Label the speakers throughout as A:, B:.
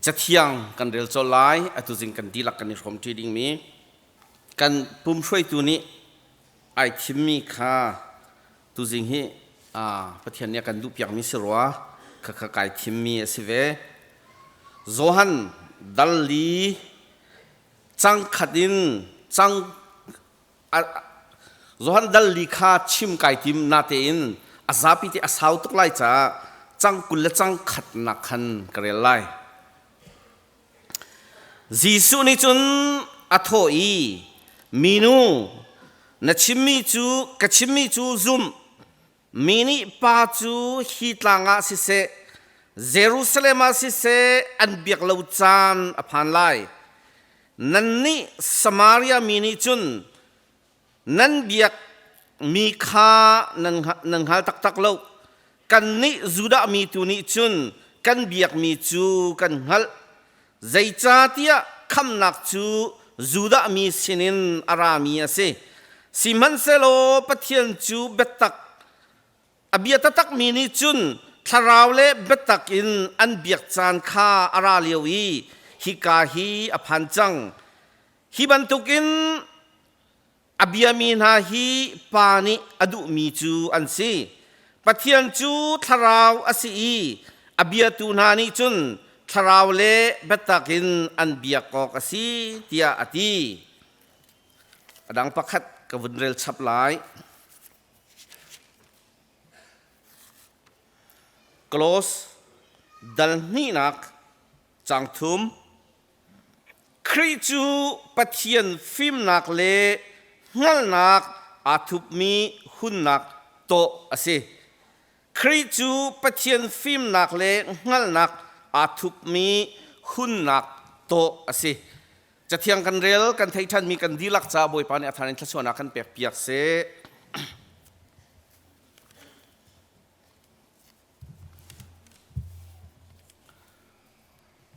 A: จะเที่ยงกันเรียลโซไลอตุจิงกันดีลักกันนิคมที่ดิ่งมีกันปุ่มช่วยตัวนี้ไอทิมมีค่าตุจิงฮีประเทศนี้กันดูเปียกมิสรัวข้าไก่ทิมมีสิเวโจฮันดัลลีจังขัดินจังโจฮันดัลลีค่าชิมไก่ทิมนาเตอินอาซาปิติอาสาวตุกไลจ้าจังกุลจังขัดนักขันกระเรไลจีสุนิจุนอัทโอีมินูนัชิมิจูกัชิมิจูซุมมินิปาจูฮิตลางาสิเซเยรูซาเล็มสิเซอันเบียกลาวจานอภันไลนันนี่สมาริยามินิจุนนันเบียกมีค่านังฮัลตักเลวกันนี่จูดามีตุนิจุนกันเบียกมีจูกันฮัลใจจ้าที่คำนักจูจูดามีสินินอารามีเสสิมันเซโลปะเทียนจูเบตักอเบียตักมีนิจุนทาราวเลเบตักอินอันเบียกจานข้าอาราเลียวีฮิกาฮีอภันจังฮิบันตุกินอเบียมีนาฮีปานิอดุมีจูอันซีปะเทียนจูทาราวอสีอเบียตูนานิจุนทาราวเลเบตักินอันเบียกอกสีเตียอตีดังประคัดกับวันเรลชับหลายกลอสดัลนีนักจังทุมคริจูปะเทียนฟิมนักเลงัลนักอาทุบมีหุ่นนักโตอสีคริจูปะเทียนฟิมนักเลงัลนักอาทุบมีหุ่นนักโตอสิจะเที่ยงกันเร็วกันไทยท่านมีกันดีลักจ้าบอยปานิอัฐานิทัศวนากันเปียกเส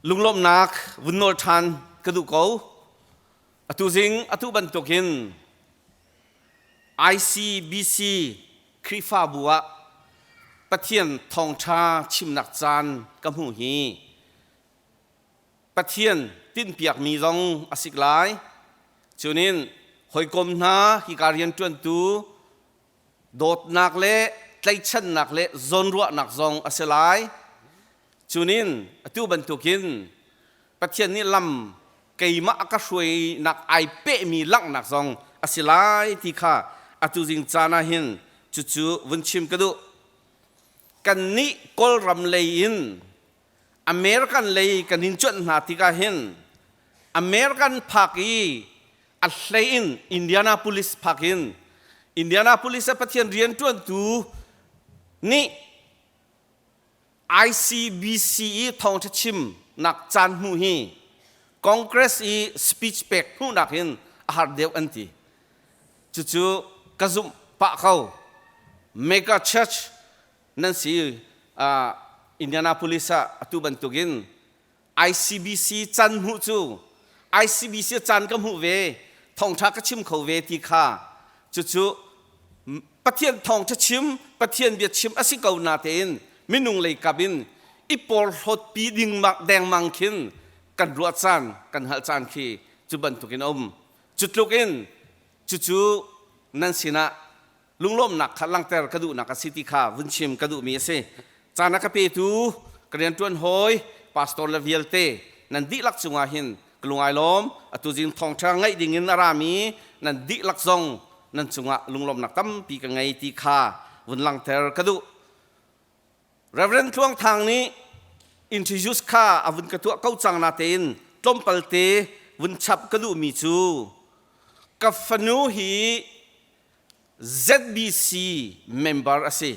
A: ลุงลมนักวุนโนทันกระดูกเขาอตุจิงอตุบันตุกิน ICBC คริฟาบัวปะเทียนทองชาชิมนักจานกำหูฮีปะเทียนติ้นเปียกมีรองอสิกลายจุนินหอยกลมนาฮิการเรียนจวนตูโดดนักเละไตชันนักเละจนรัวนักจงอสิลายจุนินตู้บรรทุกินปะเทียนนี่ลำเกี่ยมากระช่วยนักไอเปมีลักนักจงอสิลายที่ข้าอตุจิงจานาหินจู่ๆวันชิมกระดูกันนี้กอลรำเลยอินอเมริกันเลยกันนินจวนนาติกาเห็นอเมริกันพากีอัลเลอินอินเดียนาโพลิสพากินอินเดียนาโพลิสประเทศเรียนจวนตูนี่ ICBC ทองชิมนักจานหูฮีคอนเกรสอีสปีชเป็กหูนักเห็นอาหารเดียวอันที่จู่ๆกระซุมปะเขาเมกาเชิร์ชนั่นสิอินเดียนาโพลิสตุบันตุกิน ICBC จันหูจู ICBC จันกำหูเวทองชักชิมเขาเวทีข้าจู่ๆประเทศทองจะชิมประเทศเบียดชิมอสิกาวนาเตนมินุงเลยกับบินอีปอลฮดปีดิ่งมักแดงมังคินกันรัวจันกันหัลจันคีจุบันตุกินจุดลูกอินจู่ๆนั่นสินะลุงล้มหนักขัดลังแต่กระดูนักสิทธิข้าวินชิมกระดูมีเสจานักเปตูกระเรียนจวนหอยพาสตอร์เลวิเอลเตนันดิลักสุงาหินกลุงไอล้อมอตุจินทองช่างไงดิ่งินอารามีนันดิลักซงนันสุงาลุงล้มหนักตั้มปีกังไงตีข้าวินลังแต่กระดูเรเวนช่วงทางนี้อินทิจุสข้าอวินกระตัวเก้าจังนาเตนต้มเปลเตวินฉับกระดูมีจูกับฟนูฮี ZBC member ase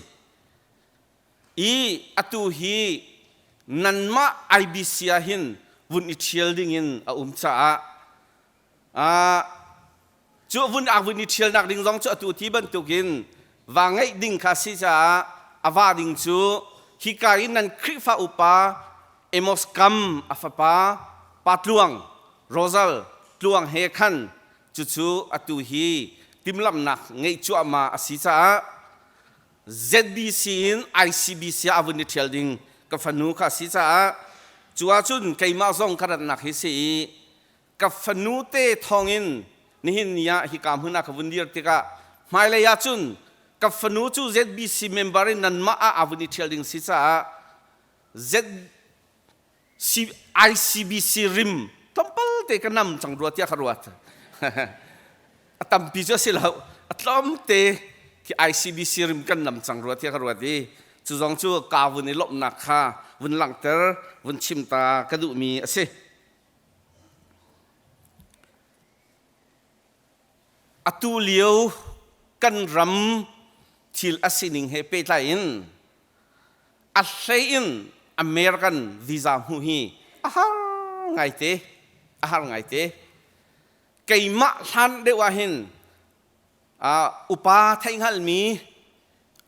A: i atu hi nanma IBC ahin vun ithial ding in a cha chu vun vun ithial nak ding jong chu atu thi ban tukin wangai ding kha si cha awa ding chu hi kai nan khrifa upa emos kam afapa patluang rosal tluang he khan chu atu hi timlam nak ngei chu ama asisa ZBC in ICBC avun ithial ding ka fanu kha si cha จัวจุนไกมาซงขนาดนักฮิสีกับฟนูเตทองอินนี่หินยาฮิกามหุนักวุนเดียร์ติกะไม่เลยยาจุนกับฟนูจู ZBC memberin nan ma a avuni thelding sisa ICBC rim tampal te kanam changruat ya kharwat atam pijo silau atlom te ki ICBC rim kanam changruat ya kharwat di chu jong chu ka vuni lop nak kha vun lang ter vun chimta kadu mi ase atu liu kan ram til asining he pe lain a hlein American visa hu hi ahar ngai te keima han de wa hin upa thainghal mi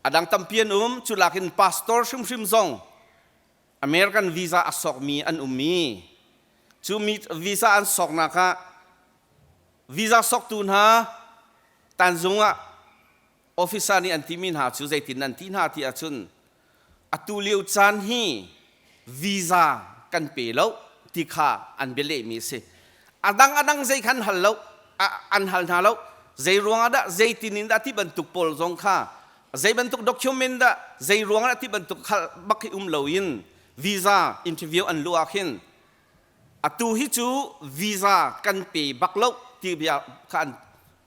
A: adang tampian chulakin pastor shim zong American visa asok mi an mi chu mi visa an sok na ka visa sok tun ha tanzunga officer ni antimin ha chu zaitin nan tin ha ti achun atuliu chan hi visa kan pe lo ti kha an bele mi se adang zai khan hal lo an hal na lo zai ruang da zaitin in da ti bantuk pol zong kha zai bantuk document da zai ruang da ti bantuk khal bak lo in visa interview an lu akhin atu hi chu visa kan pe bak lo ti bia khan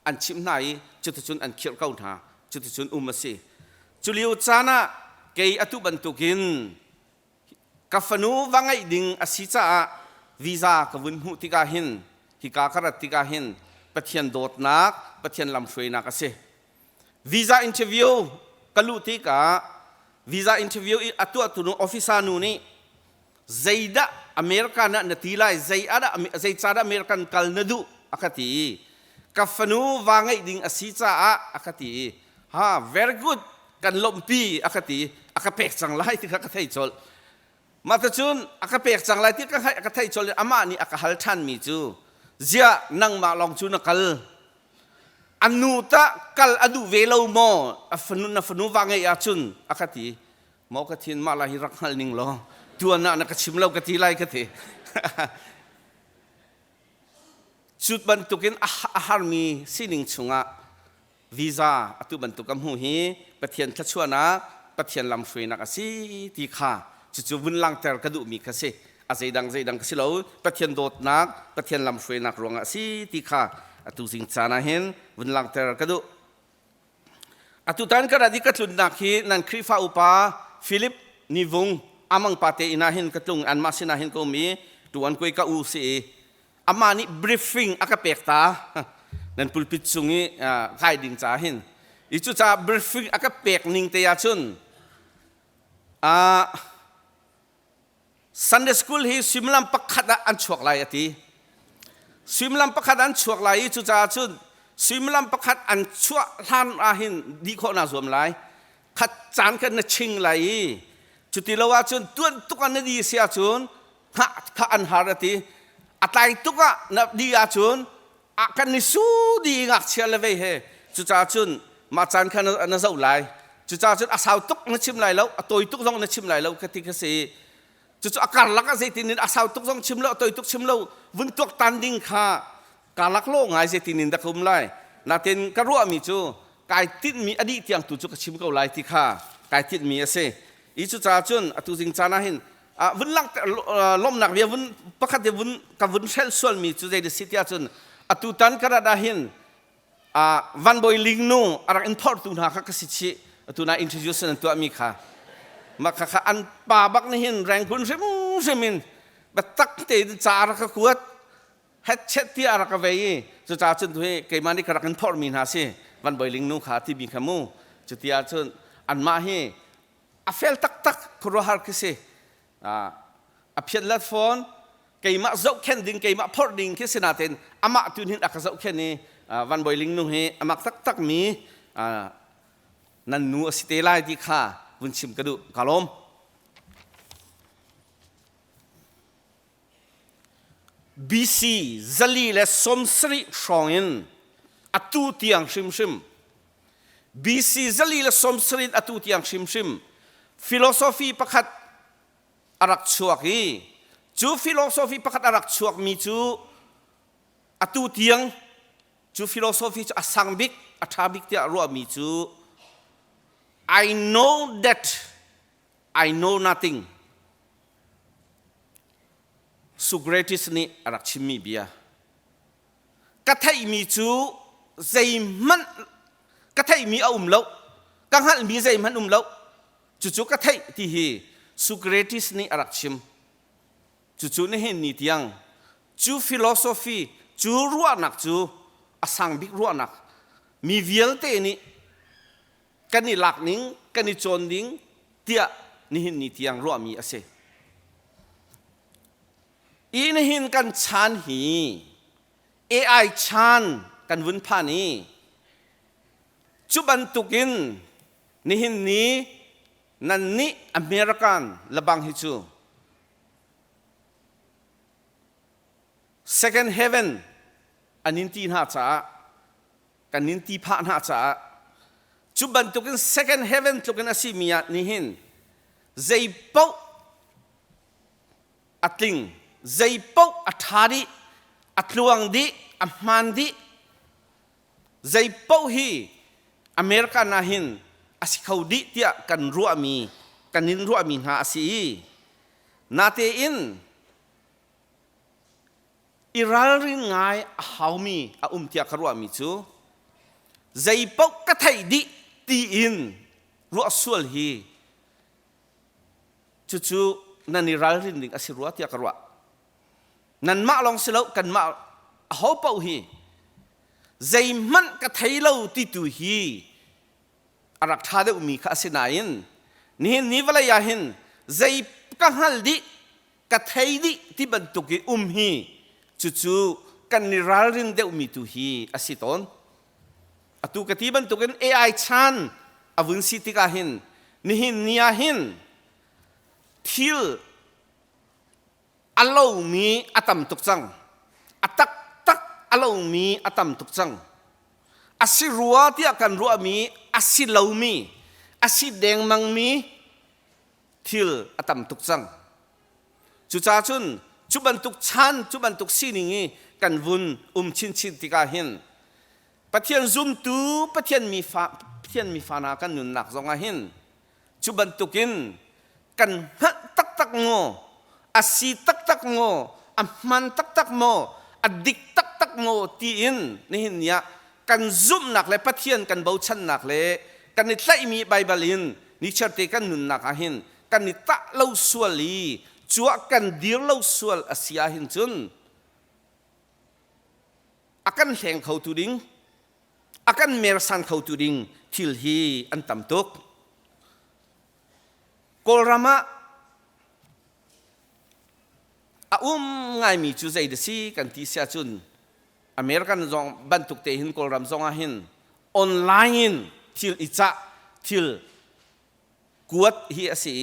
A: an chim nai chu chun an khir kau tha chu chun umasi chuliu chana ke atu bantukin kafanu wangai ding asicha visa kawun hu tika hin hika karat tika hin pathian dot nak pathian lam shoi nak ase visa interview kalu tika visa interview atu no officer nu ni zaida america na natilai zai chada american kal nadu akati kafanu wangai ding asicha akati ha very good kan lompi akati akapek changlai ti ka thai chol matachun akapek changlai ti ka thai chol ama ni akahal than mi chu zia nang ma long chu na kal anuta kal adu velo mo afanu wangai achun akati mo ka thin ma la hi rakhal ning lo tuana na ka chimlo ka ti lai ka the chut ban tukin ahar mi sining chunga visa atu ban tukam hu hi pathian thachuana pathian lam shwena ka si ti kha chu bun lang ter kadu mi ka se azaidang ka silo pathian dot nak pathian lam shwena ronga si ti kha atu sing chana hen bun lang ter kadu atu tan ka radi ka tlun nak hi nan khrifa upa philip nivung amang pate inahin katlung an masina hin ko mi tuan koi ka u si amani briefing akapekta nan pulpit sungi kai ding cha hin ichu cha briefing akapek ning te ya chun Sunday school hi simlam pakhada an chuak lai ati simlam pakhat an chuak lai chu cha chun simlam pakhat an chuak han ahin di kho na zom lai khat chan kan na ching lai chuti lawa chun tuan tukan na di sia chun kha an harati atai tuka na di a chun akan ni su di ngak chia le ve he chu cha chun ma chan khan na zau lai chu cha chun asau tuk na chim lai lo atoi tuk jong na chim lai lo ka ti ka se chu akar lak a zaitin asau tuk jong chim lo atoi tuk chim lo vun tuk tan ding kha ka lak lo ngai zaitin da kum lai na ten ka ru mi chu kai tit mi adi tiang tu chu ka chim ko lai ti kha kai tit mi ase i chu cha chun atu jing chana hin vun lak lom nak bia vun pakhat de vun ka vun sel sol mi chu zai de sitia chun atu tan kara da hin van boy ling nu arak import tu na ka si chi atu na introduce na tu ami kha maka kha an pa bak ni hin rang kun semin batak te cha ara ka kuat het chet ti ara ka vei chu cha chun thue ke mani ka rak import min ha se van boy ling nu kha ti bi khamu chu tia chun an ma he a fel tak khro har ke se a phiat lat phone keima zau khen ding keima phor ding ke senaten ama tun hin aka zau khen ni van boy ling nu he amak tak mi nan nu asite lai di kha bun chim kadu kalom BC zali le somsri shongin atu tiang shim BC zali le somsri atu tiang shim philosophy pakhat arak chuaki จูฟิโลโซฟีประคัตอารักชวกมีจูอตูเตียงจูฟิโลโซฟีจูอสังบิกอธาบิกที่รัวมีจู I know that I know nothing สุเกรติสนี่อารักชิมีเบียกระไทยมีจูใจมันกระไทยมีอาเลากังหันมีใจมันเลาจู่ๆกระไทยที่ฮีสุเกรติสนี่อารักชิมจู่ๆนี่เห็นนิตยังจู่ฟิโลโซฟีจู่รัวนักจู่อสังบิกรัวนักมีเวียลเตนี่กันนี่หลักนิ่งกันนี่โจนนิ่งเตียนี่เห็นนิตยังรัวมีอาเซอีนี่เห็นกันชานฮี AI ชานกันวุ่นผ่านี้จุบันตุกินนี่เห็นนี้นั่นนี่อเมริกันละบังฮิจู second heaven อันนินตีหาจ้ากันนินตีพระหาจ้าจุบันตุกิน second heaven ตุกินอาศิมียนี่เห็นใจเป้าอัดลิงใจเป้าอัฐาดิอัดลวงดิอัมมันดิใจเป้าฮีอเมริกันนาหินอาศิเขาดิเตียกันรัวมีกันนินรัวมีหาอาศินาเตอินอิรัลริงไงหาวมีอาเตียกรัวมีจูใจเป้ากระไทยดิตีอินรัวส่วนฮีจู่ๆนันอิรัลริงดิ่งอาศิรัวเตียกรัวนั่นมาลองสิเลากันมาหาวเป้าฮีใจมันกระไทยเลาติตุฮีอารักท่าเดอุมีข้าสินายินนี่นี่วลายาหินใจกังหัลดิกระไทยดิที่บรรทุกฮีจู่ๆกันนิรัลรินเดอุมีตุฮีอาศิตอนอตุกที่บรรทุกAI ชันอวุนสิติกาหินนี่นี่ยหินทิลอัลลอฮ์มีอัตมตุกจังอัตักตักอัลลอฮ์มีอัตมตุกจังอาศิรัวที่อากันรัวมีอาศิเลามีอาศิแดงมังมีทิลอัตมตุกจังจุจ้าจุนจุบันตุกชันจุบันตุกซีนิงีกันวุนชินชินติกาหินปะเทียนซุมตูปะเทียนมีฟานากันนุนหนักซองอาหินจุบันตุกินกันฮักตักตักโงอาศิตักตักโงอัมมันตักตักโมอดิกตักตักโงตีอินนี่หินเนี่ยกันซุ่มหนักเลยปะเทียนกันเบาชันหนักเลยกันนิดไล่มีใบเบลินนิชเตกันนุนหนักอาหินกันนิตะเล่าสวลีจัวกันเดียวเล่าสวลอาเซียหินจุนอากันแห่งเขาตูดิงอากันเมรสันเขาตูดิงทิลฮีอันตัมตุกกอลรามะง่ายมีจูใจเดซีกันที่เสียจุนอเมริกันจงบรรทุกเตหินกอลรามจงอาหินออนไลน์ทิลอิจาทิลกวดฮีอาศี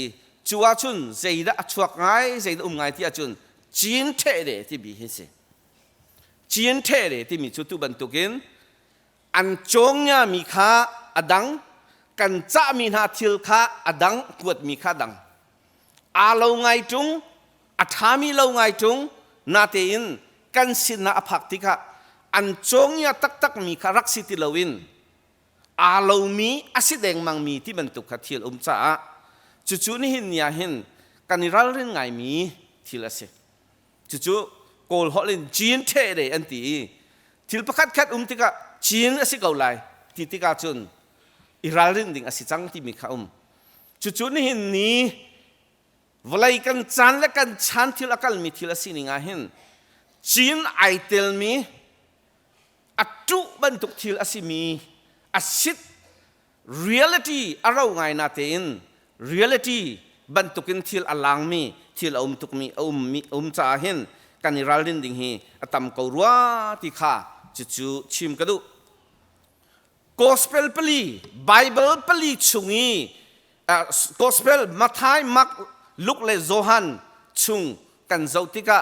A: จัวจุนใจดะชวกง่ายใจดะง่ายที่อาจุนจีนเทเดที่บีฮิสิจีนเทเดที่มีจุดตุบรรทุกินอันจงเนี่ยมีค่าอดังกันจะมีนาทิลค่าอดังกวดมีค่าดังอาเราไงจุงอัฐามีเราไงจุงนาเตอินกันสินาอภักติกะอันจงเนี่ยตักมีค่ารักสิติลวินอาเรามีอาศิแดงมังมีที่บรรทุกขัดทิลจ้าจู่ๆนี่เห็นเนี่ยเห็นกันนิรัลเรื่องไงมีทิลเสจู่ๆโกลฮอลลินจีนเทเดอันตีทิลประคัดคัดติกะจีนอาศิเกาไลที่ติกาจุนอิรัลเรื่องดิ่งอาศิจังที่มีข้าจู่ๆนี่เห็นนี้วลัยกันจันและกันชันทิลกัลมีทิลสินิงาเห็นจีนไอเทลมีอัตุบรรทุกทิลอาศิมีอาศิreality เราไงนาเตนreality บรรทุกินทิลอลังมีทิลตุกมีจ่าเห็นกันนิรัลดินดิ่งฮีอตัมกอรัวที่ข้าจู่ๆชิมกระดู gospel ปลี bible ปลีชุงีgospel มัทธิมักลุกเลโซฮันชุงกันเจ้าติกะ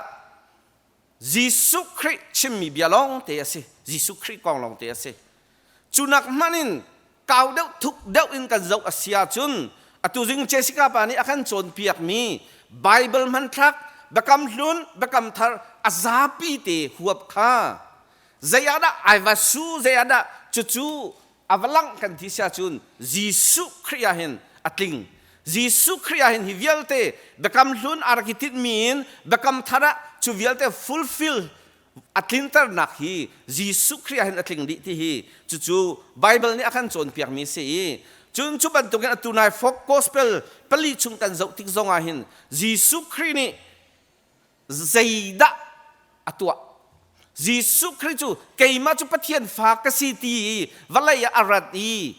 A: ยิสุคริชิมมีเบียลองเตียสิยิสุคริกองลองเตียสิจุนักมันินกาวเดาทุกเดาอินกันเจ้าอาเซียจุนอตุจิงเจสิกาปานี่อาคันโจนเปียกมีไบเบิลมันทัก bekam hlun bekam thar azapi te huap kha zayada aivasu zayada chuchu avalang kan tisia chun Jisu Khria hen atling Jisu Khria hen hivialte bekam hlun arkitit min bekam thara chu vialte fulfill atlintar nak hi Jisu Khria hen atling di ti hi chuchu Bible ni akan chon piak mi se chun chu ban tuken atunai folk gospel pali chung tan zau tik zonga hin Jisu Khri ni zaida atua Jisu Khri chu keima chu pathian fa ka si ti valai arat i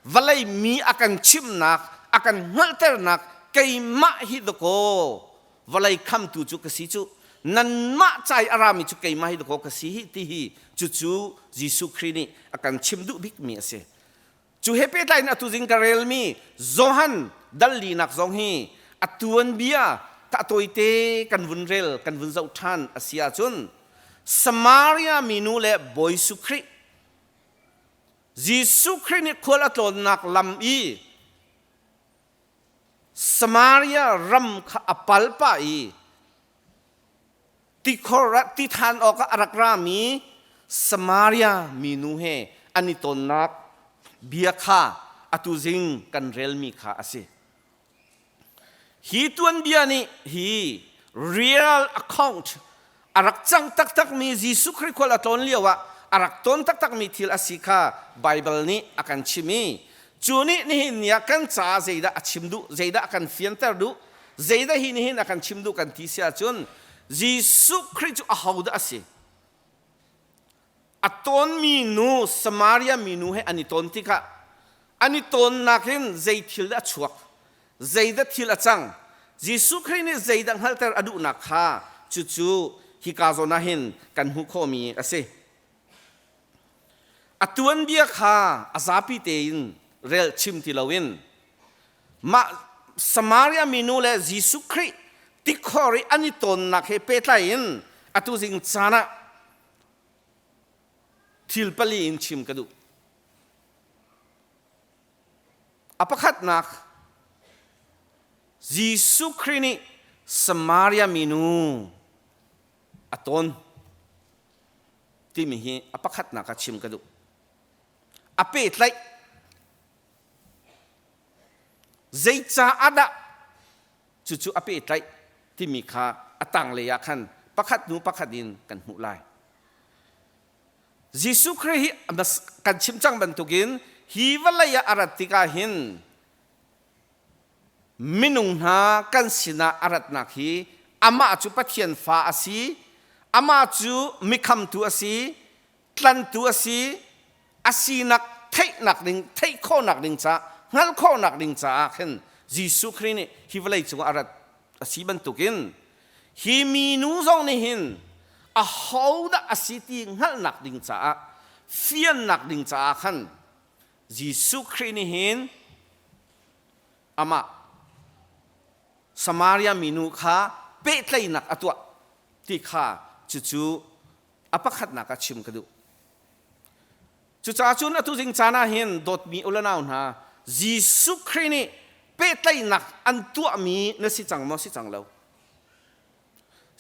A: valai mi akan chim nak akan ngalter nak keima hi doko valai kham tu chu ka si chu nan ma chai arami chu keima hi doko ka si hi ti hi chu chu Jisu Khri ni akan chim du bik mi ase chu hepe tain atu jing karel mi zohan dalli nak zong hi atuan bia ta toite kan vunrel kan vunzau than asia chun Samaria minu le boy Sukri Jisu Khri ni khola ton nak lam i Samaria ram kha apalpa i ti khora ti than oka arakra mi Samaria minu he ani ton nak bia kha atu jing kan rel mi kha ase hi tuan bia ni hi real account arak chang tak tak mi Jisu Khri khola ton liawa arak ton tak tak mi thil asika Bible ni akan chimi chuni ni hin ya kan cha zeida achimdu zeida akan fiantar du zeida hi ni hin akan chimdu kan tisia chun Jisu Khri chu ahauda ase aton mi nu Samaria mi nu he aniton tika aniton nakin zeithil da chuak zeida thil achang Jisu Khri ni zeida halter adu nakha chuchu hikazona hin kan hu khomi ase atuan bia kha azapi tein rel chim tilawin ma Samaria mi nu le Jisu Khri tikhori aniton nakhe petlain atu jing chana thil pali in chim kadu apakhat nak Jisu Khri ni Samaria minu aton timi hi apakhat nak chim kadu apet lai zaicha ada chuchu apet lai timi kha atang le ya khan pakhat nu pakhatin kan hu lai Jisu Khri hi kan chim chang ban tukin hi valaya aratika hin minung na kan sina arat nak hi ama chu pathian fa asi ama chu mikham tu asi tlan tu asi asinak thei nak ding thei kho nak ding cha ngal kho nak ding cha khen Jisu Khri ni hi valai chu arat asi ban tukin hi mi nu zong ni hin a hauda asiti ngal nak ding cha fian nak ding cha khan Jisu Khri ni hin ama Samaria minu kha pe tlai nak atwa ti kha chuchu apakhat nak chim kadu chu cha chun atu jing chana hin dot mi ulanaw na Jisu Khri ni pe tlai nak an tua mi na si chang mo si chang lo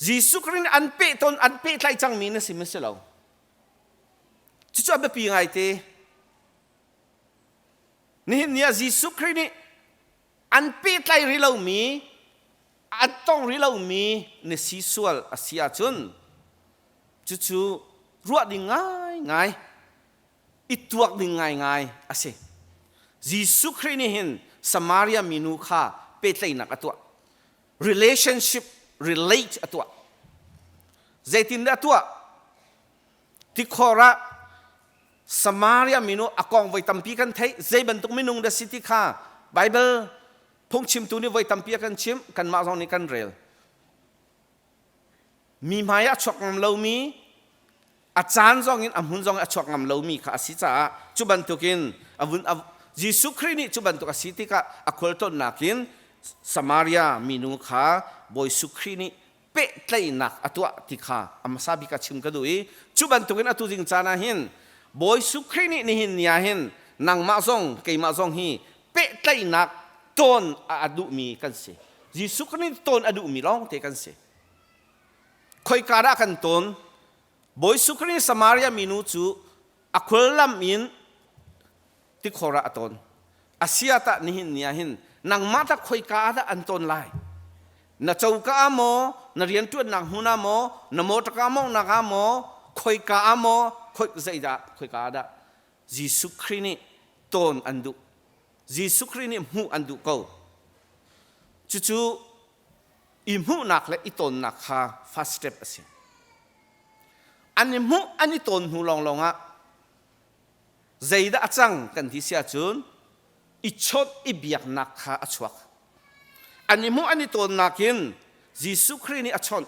A: Jisu Khri ni an pe ton an pe tlai chang mi na si me se lo chu chu ba pi ngai te ni nia Jisu Khri ni an pe tlai ri lo mi an tong ri lo mi ne si sual asia chun chu chu ruat ding ngai ngai ituak ding ngai ngai ase Jisu Khri ni hin Samaria minu kha pe tlai nak atwa relationship relate atwa zaitin da atwa tikhora Samaria minu akong voi tampi kan thei zai ban tuk minung da city kha Bible phong chim tu ni voi tampi kan chim kan ma zong ni kan rel mi maya chok ngam lo mi a chan zong in amhun zong a chok ngam lo mi kha si cha chu ban tukin avun Jisu Khri ni chu ban tuk a city ka akhol ton nakin Samaria minu kha boy Sukri ni pe tlai nak atwa tikha amasabi ka chim kadui chu ban tukin atu jing chana hin boy Sukri ni hin nia hin nang ma zong ke ma zong hi pe tlai nak ton adu mi kan se Jisu Khri ton adu mi long te kan se คอยการะกันตนบอยสุครีสมาเรียมินูจูอคุลลัมอินติขอระตนอาเซียตะนิหินเนียหินนังมาตะคอยการะอันตนไลนาเจ้ากาโมนาเรียนตัวนังหุนาโมนาโมตะกามงนักาโมคอยกาโมคอยใจดะคอยการะยิสุครีนี่ตนอันดุยิสุครีนี่หูอันดุเขาจู่ๆอิมูนักและอิตนนักฮา first step สิอันนี้มูอันนี้ตนหูลองอ่ะใจดะจังกันที่เสียจุนอิชดอิเบียกนักฮาอชวักอันนี้มูอันนี้ตนนักินยิสุครีนี่อชน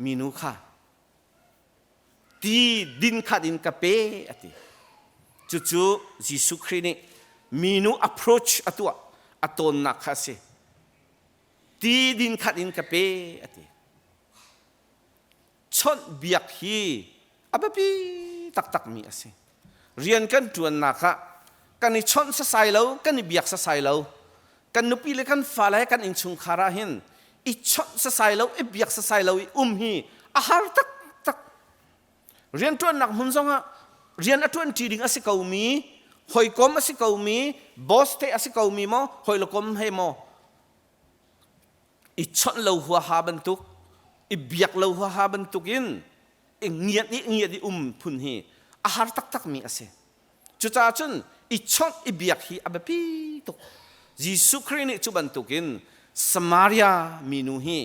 A: มินุค่ะตีดินขัดินกะเปอติจู่ๆยิสุครีนี่มินุ approach อตัวอตนนักฮาเสตีดินขัดินกะเปอติชนเบียกฮีอับปีตักมีอาศัยเรียนกันจวนนักะกันนี่ชนสะสายเรากันนี่เบียกสะสายเรากันนุปีเลกันฟ้าเลยกันอินชุงคาราหินอีชนสะสายเราอีเบียกสะสายเราอีฮีอาหารตักเรียนจวนนักมุนซงะเรียนจวนทีดิ่งอาศัยเขามีหอยกลมอาศัยเขามีบอสเตอาศัยเขามีมั้งหอยลูกกลมให้มั้งอีชนเราหัวหาบรรทุกอีเบียกเราหัวหาบรรทุกินเงียดพุนฮีอาหารตักมีอาศัยจุดจ้าจนอีชนอีเบียกฮีอับปีตุกยิสุครีนี่จุบันตุกินสมาริยามินูฮี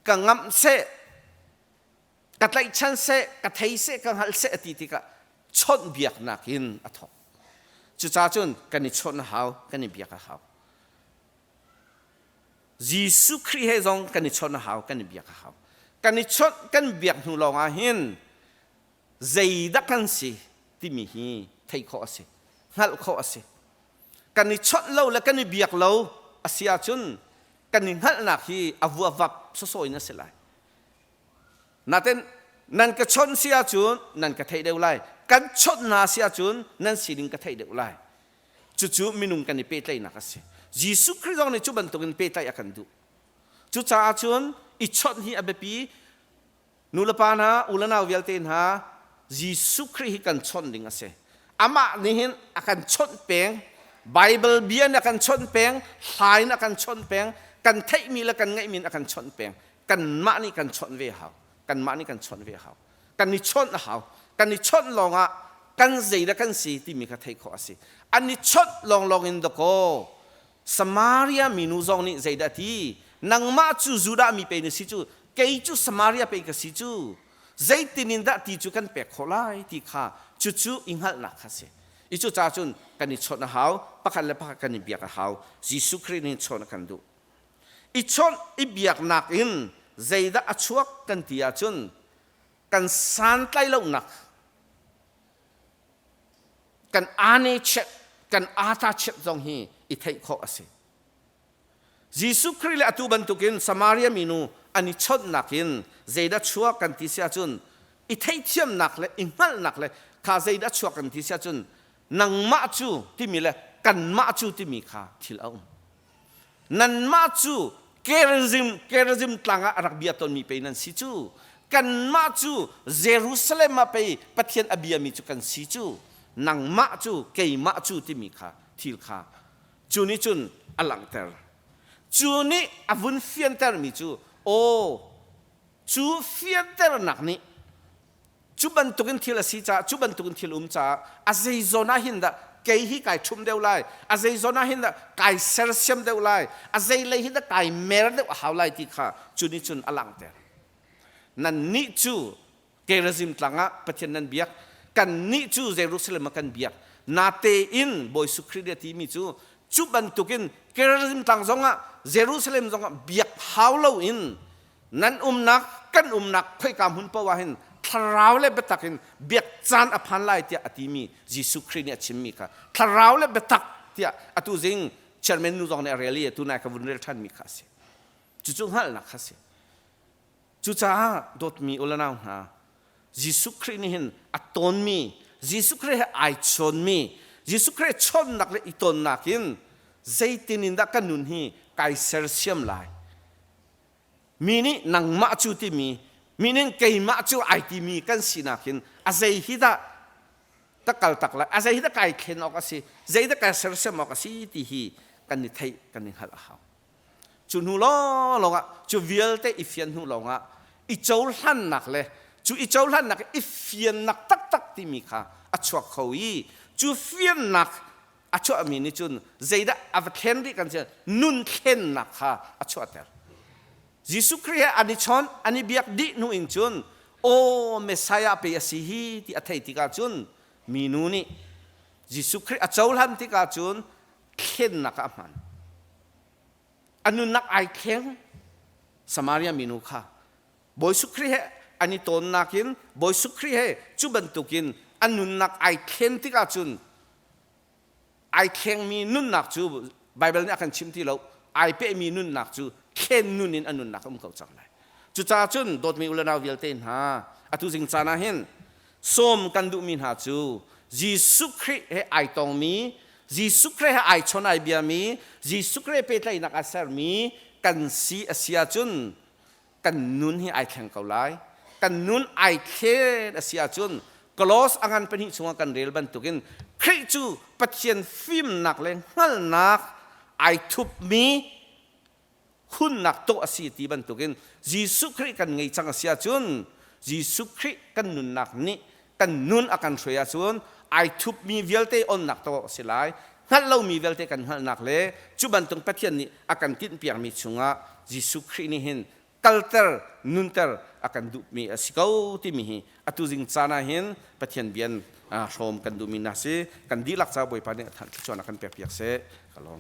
A: กังงำเสกัดไลชันเสกัดไทยเสกังฮัลเสอติติกะชนเบียกนักินอัทอจุดจ้าจนกันนี่ชนหาวกันนี่เบียกหาวยิสุครีให้จงกันนี่ชนหาวกันนี่เบียกหาวกันนี่ชนกันเบียกหูลองอาหินใจดักกันสิที่มีฮีไทยข้อสิฮัลข้อสิกันนี่ชนเราและกันนี่เบียกเราอาเซียจุนกันนี่ฮัลนักฮีอวัววับสวยนั่นสิไลนั่นเองนั่นก็ชนเสียจุนนั่นก็ไทยเดียวไลกันชนนาเสียจุนนั่นสิ่งก็ไทยเดียวไลจู่ๆมินุงกันนี่เปตัยนักสิยิสุคริสต์นี่จุบันตุกันเปตัยอากันดูจู่จ้าจุนอิชดฮีอับปีนูลปานะอุลนาวิลเตนฮายิสุคริสต์กันชนดิ่งอาศัยอามานี่หินอากันชนเปงไบเบิลเบียนอากันชนเปงไฮน์อากันชนเปงกันไทยมีละกันไงมีอากันชนเปงกันมานี่กันชนเวหาวกันมานี่กันชนเวหาวกันนี่ชนหาวกันนี่ชนลองอ่ะกันใจละกันสีที่มีกระไทยข้อสิอันนี้ชนลองอินดโกสมาริยามินูซองนี่ใจดะทีนังมาจูจูดามีเป็นสิจูเกยจูสมาริยาเป็นกสิจูใจตินินดะที่จูกันเปกขลายที่ข้าจู่ๆอิงหัลนักข้าเสียอีจูจ้าจุนกันนี่ชนหาวปักขันและปักกันนี่เบียกหาวยิสุคริสต์นี่ชนกันดูอีชนอีเบียกนักอินใจดะอชวกกันที่อาจุนกันสันไตเล่านักกันอาเนเชกันอาตาเชจงฮีอิไทยข้อสิยิสุคริสต์อตุบันตุกินสมาริยามินูอันนี้ชนนักอินใจดะชัวกันที่เสียจุนอิไทยเทียมนักเลยอิงหัลนักเลยข้าใจดะชัวกันที่เสียจุนนังมาจูที่มีเลยกันมาจูที่มีข้าทิลเอานันมาจูเกเรซิมต่างอารักเบียตอนมีไปนันสิจูกันมาจูเยรูซาเล็มมาไปประเทศอาเบียมีจูกันสิจูนังมาจูเกยมาจูที่มีข้าทิลข้าจูนี่จุนอลังเตอร์จูนี่อวุนเฟียนเตอร์มีจูโอจูเฟียนเตอร์นักนี่จูบันตุกันทิลสิจ้าจูบันตุกันทิลจ้าอาศัยโซนาหินดะเกยฮิกายชุมเดียวไลอาศัยโซนาหินดะกายเซอร์เซียมเดียวไลอาศัยเลยหินดะกายเมรเดียวหาวไลที่ข้าจูนี่จุนอลังเตอร์นั่นนี่จูเกเรซิมต่างะประเทศนั้นเบียกกันนี่จูเยรูซาเล็มกันเบียกนาเตอินบอยสุคริสต์ที่มีจูบันตุกินเกเรซิมต่างจงะเยรูซาเล็มจงะเบียกหาวเลาอินนั่นนักกันนักค่อยกำหุ่นปะวะหินทาราวเล็บตักหินเบียกจานอภันไลที่อติมียิสุคริสต์เนี่ยชิมมีค่ะทาราวเล็บตักที่อตุจิงเชอร์เมนนูจงเนี่ยเรียลีตุนายกับวุนเรลทันมีค่ะสิจู่ๆฮัลนักค่ะสิจู่จ้าโดดมีอุลนาวฮะยิสุคริสต์นี่หินอัตโนมียิสุคริสต์ไอชนมียิสุคริสต์ชนนักเลยอิตนนักหินใจตินินดักกันนุนฮีไกเซอร์เซียมไลมีนี่นังมาจูที่มี มีนึงเกยมาจูไอทีมีกันสินักินอาศัยฮิดะตะกัลตักละอาศัยฮิดะไก่เข็นออกสิใจตะไก่เสรเสมออกสิที่ฮีกันนิไทยกันนิฮัลเขาจุนหูล้อลงอ่ะจูวิลเตอีเฟียนหูลงอ่ะอีโจลหันหนักเลยจูอีโจลหันหนักอีเฟียนหนักตักตักที่มีค่ะอัชวกเขาอีจูเฟียนหนักอัชวมีนิจุนใจตะอัฟเคนดิกันเจนุนเข็นหนักค่ะอัชวเตอร์ยิสุคริสต์อันนี้ชอนอันนี้เบียกดินูอิงจุนโอ้เมสายาเปียสิฮีที่อัฐิติกาจุนมีนูนี่ยิสุคริสต์อัจฉริยะที่กาจุนเข็นนักมันอันนู้นนักไอเข็งสมารียมีนูค่ะบอยสุคริสต์อันนี้ตนนักินบอยสุคริสต์จุบันตุกินอันนู้นนักไอเข็งที่กาจุนไอเข็งมีนุ่นนักจูไบเบิลนี่อากันชิมที่เราไอเป้มีนุ่นนักจูเข็นนุ่นนินอันนู้นนักมันเขาจังเลยจุจ้าจุนโดดมีอุลนาวิลเตนฮะอตุสิงจานาเห็นส้มกันดูมินหาจูยิสุคริสต์ให้ไอตองมียิสุคริสต์ให้ไอชนไอเบียมียิสุคริสต์เป็นไนักอาศัยมีกันซีอาเซียจุนกันนุนให้ไอแข่งเกาไลกันนุนไอเคอาเซียจุนกลอสอังกันเป็นหิชงกันเรลบันตุกินคริจูปัจเจียนฟิล์มหนักเลยฮัลนักไอทุบมีหุ่นนักโตอาศัยตีบันตุกินยิสุคริสต์กันไงจังอาเซียจุนยิสุคริสต์กันนุนนักนี้กันนุนอากันช่วยอาจุนไอทุบมีเวลเตออนนักโตสิไลฮัลเรามีเวลเตกันฮัลนักเลยจุบันตุงปัจเจียนนี้อากันติดเปียงมีชงะยิสุคริสต์นี่เห็นคัลเตอร์นุนเตอร์อากันดูมีสิเก้าที่มีอตุจิงจานาเห็นปัจเจียนเบียนชมกันดูมีนาซีกันดีลักษาบ่อยปานเนี่ยท่านชวนอากันเปียกเสกลอง